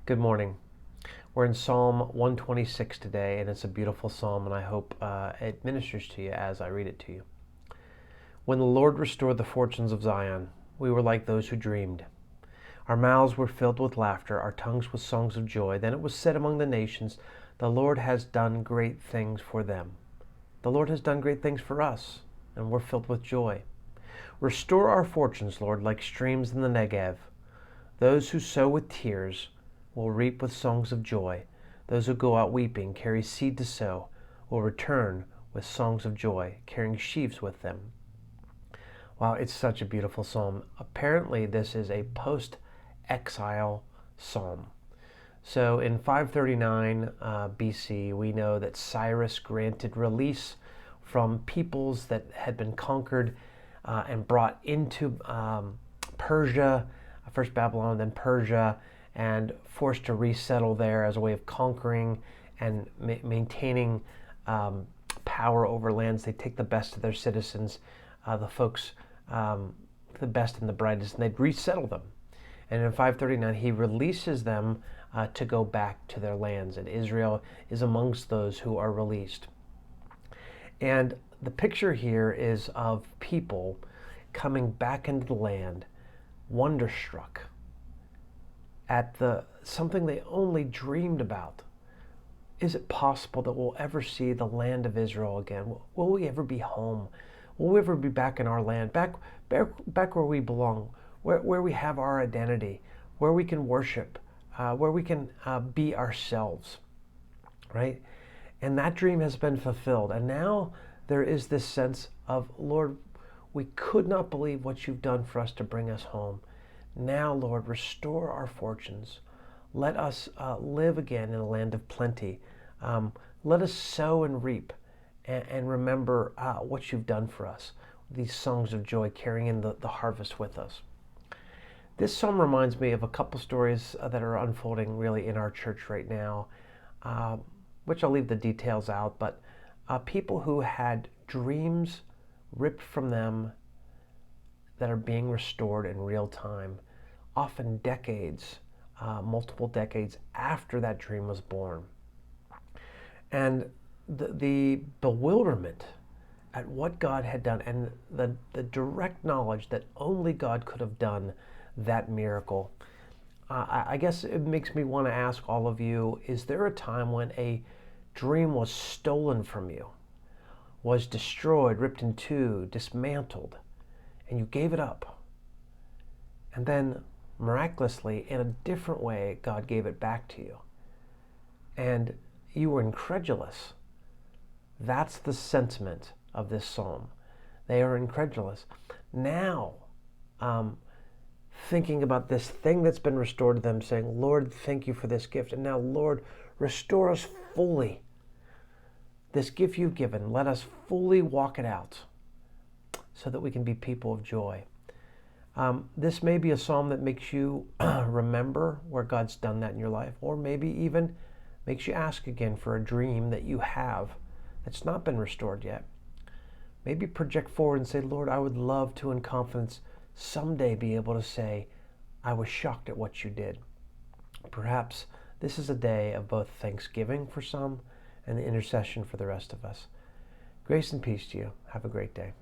Good morning. We're in Psalm 126 today, and it's a beautiful psalm, and I hope it ministers to you as I read it to you. When the Lord restored the fortunes of Zion, we were like those who dreamed. Our mouths were filled with laughter, our tongues with songs of joy. Then it was said among the nations, the Lord has done great things for them. The Lord has done great things for us, and we're filled with joy. Restore our fortunes, Lord, like streams in the Negev. Those who sow with tears will reap with songs of joy. Those who go out weeping, carry seed to sow, will return with songs of joy, carrying sheaves with them. Wow, it's such a beautiful psalm. Apparently, this is a post-exile psalm. So in 539 BC, we know that Cyrus granted release from peoples that had been conquered and brought into Persia, first Babylon, then Persia, and forced to resettle there as a way of conquering and maintaining power over lands. They take the best of their citizens, the folks, the best and the brightest, and they'd resettle them. And in 539, he releases them to go back to their lands, and Israel is amongst those who are released. And the picture here is of people coming back into the land, wonderstruck at something they only dreamed about. Is it possible that we'll ever see the land of Israel again? Will we ever be home? Will we ever be back in our land, back where we belong, where we have our identity, where we can worship, where we can be ourselves, right? And that dream has been fulfilled. And now there is this sense of, Lord, we could not believe what you've done for us to bring us home. Now, Lord, restore our fortunes. Let us live again in a land of plenty. Let us sow and reap and remember what you've done for us. These songs of joy, carrying in the harvest with us. This psalm reminds me of a couple stories that are unfolding really in our church right now, which I'll leave the details out, but people who had dreams ripped from them that are being restored in real time, often decades, multiple decades after that dream was born. And the bewilderment at what God had done and the direct knowledge that only God could have done that miracle. I guess it makes me want to ask all of you, is there a time when a dream was stolen from you, was destroyed, ripped in two, dismantled, and you gave it up? And then miraculously, in a different way, God gave it back to you. And you were incredulous. That's the sentiment of this psalm. They are incredulous. Now, thinking about this thing that's been restored to them, saying, Lord, thank you for this gift. And now, Lord, restore us fully. This gift you've given, let us fully walk it out so that we can be people of joy. This may be a psalm that makes you remember where God's done that in your life, or maybe even makes you ask again for a dream that you have that's not been restored yet. Maybe project forward and say, Lord, I would love to, in confidence, someday be able to say, I was shocked at what you did. Perhaps this is a day of both thanksgiving for some and the intercession for the rest of us. Grace and peace to you. Have a great day.